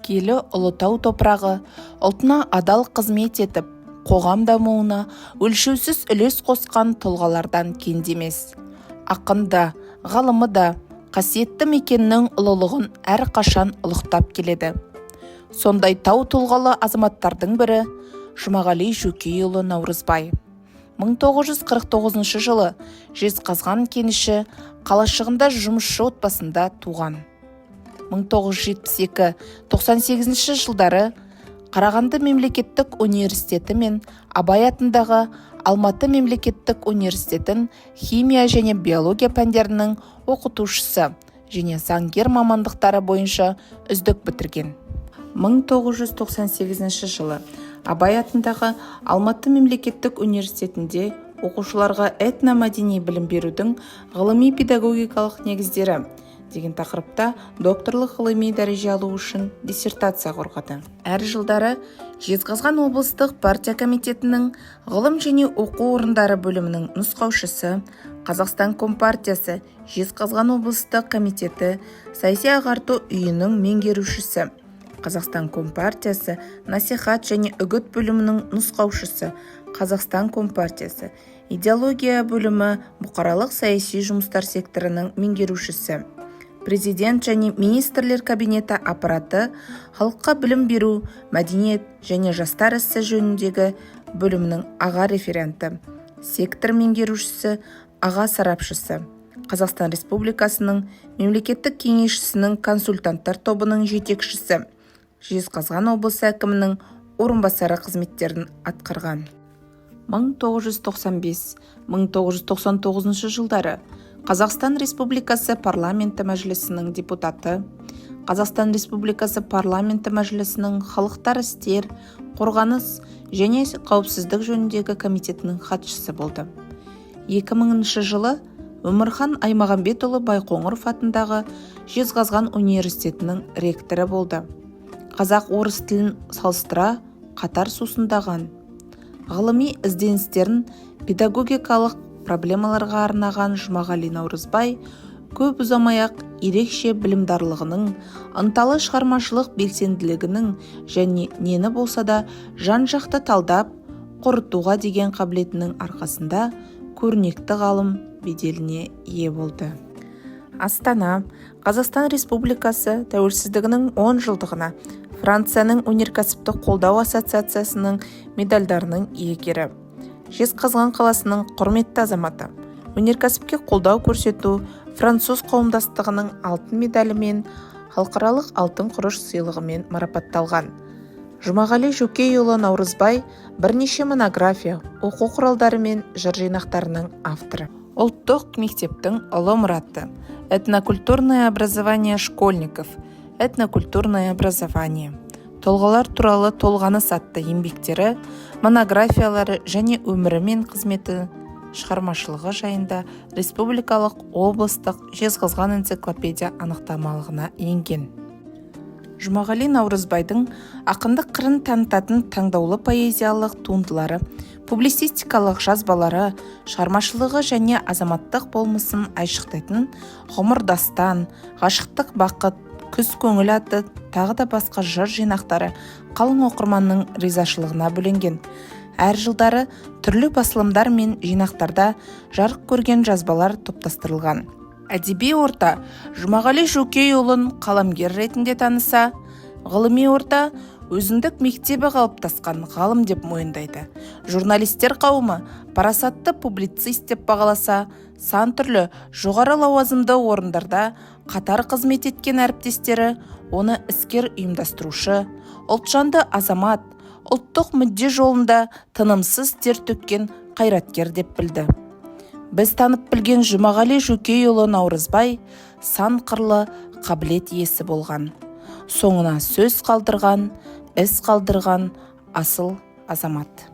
киелі Ұлытау топырағы ұлтына адал қызмет етіп, қоғам дамуына өлшеусіз үлес қосқан тұлғалардан кенде емес. Ақын да, ғалымы да қасиетті мекеннің ұлылығын әрқашан ұлықтап келеді. Сондай тау тұлғалы азаматтардың бірі Жұмағали Жөкейұлы Наурызбай. 1949 жылы Жезқазған кеніші қалашығында жұмысшы отбасында туған. 1972-98 жылдары Қарағанды мемлекеттік университеті мен Абай атындағы Алматы мемлекеттік университетін химия және биология пәндерінің оқытушысы және заңгер мамандықтары бойынша үздік бітірген. 1998 жылы Абай атындағы Алматы мемлекеттік университетінде оқушыларға этномәдени білім берудің ғылыми-педагогикалық негіздері деген тақырыпта докторлық ғылыми дәреже алу үшін диссертация қорғады. Әр жылдары Жезқазған облыстық партия комитетінің ғылым және оқу орындары бөлімінің нұсқаушысы, Қазақстан Компартиясы Жезқазған облыстық комитеті саяси ағарту үйінің меңгерушісі, Қазақстан Компартиясы насихат және үгіт бөлімінің нұсқаушысы, Қазақстан Компартиясы идеология бөлімі бұқаралық саяси жұмыстар секторының меңгерушісі, Президент және министрлер кабинеті аппараты халыққа білім беру, мәдениет және жастар ісі жөніндегі бөлімінің аға референті, сектор меңгерушісі, аға сарапшысы, Қазақстан Республикасының мемлекеттік кеңесшісінің консультанттар тобының жетекшісі, Жезқазған облысы әкімінің орынбасары қызметтерін атқарған. 1995-1999 жылдары Қазақстан Республикасы парламенті мәжілісінің депутаты, Қазақстан Республикасы парламенті мәжілісінің халықтар істер, қорғаныс және қауіпсіздік жөніндегі комитетінің хатшысы болды. 2000 жылы Өмірхан Аймағамбетұлы Байқоңыров атындағы Жезқазған университетінің ректоры болды. Қазақ-орыс тілін салыстыра қатар сусындаған. Ғылыми ізденістерін педагогикалық проблемаларға арнаған Жұмағали Наурызбай көп ұзамай-ақ ерекше білімдарлығының, ынталы шығармашылық белсенділігінің және нені болса да жан-жақты талдап, қорытуға деген қабілетінің арқасында көрнекті ғалым беделіне ие болды. Астана, Қазақстан Республикасы тәуелсіздігінің 10 жылдығына Францияның өнеркәсіптік қолдау ассоциациясының медальдарының иегері. Жезқазған қаласының құрметті азаматы, өнеркәсіпке қолдау көрсету француз қауымдастығының алтын медалімен, халықаралық алтын құрыш сыйлығымен марапатталған. Жұмағали Жөкейұлы Наурызбай бірнеше монография, оқу құралдары мен жыр жинақтарының авторы. Ұлттық мектептің ұлы мұраты, этнокультурное образование школьников, этнокультурное образование, тұлғалар туралы толғаныс атты еңбектері, монографиялары және өмірі мен қызметі шығармашылығы жайында республикалық, облыстық Жезқазған энциклопедия анықтамалығына енген. Жұмағали Наурызбайдың ақындық қырын танытатын таңдаулы поэзиялық туындылары, публицистикалық жазбалары, шығармашылығы және азаматтық болмысын айшықтайтын ғұмыр дастан, ғашықтық бақыт, күз көңіл атты тағы да басқа жыр жинақтары қалың оқырманның ризашылығына бөленген. Әр жылдары түрлі басылымдар мен жинақтарда жарық көрген жазбалар топтастырылған. Әдеби орта Жұмағали Жөкейұлын қаламгер ретінде таныса, ғылыми орта өзіндік мектебі қалыптасқан ғалым деп мойындайды. Журналистер қауымы парасатты публицист деп бағаласа, сан түрлі жоғары лауазымды орындарда қатар қызмет еткен әріптестері оны іскер ұйымдастырушы, ұлтжанды азамат, ұлттық мүдде жолында тынымсыз тер төккен қайраткер деп білді. Біз танып білген Жұмағали Жөкейұлы Наурызбай сан қырлы қабілет иесі болған. Соңына сөз қалдырған, іс қалдырған асыл азамат.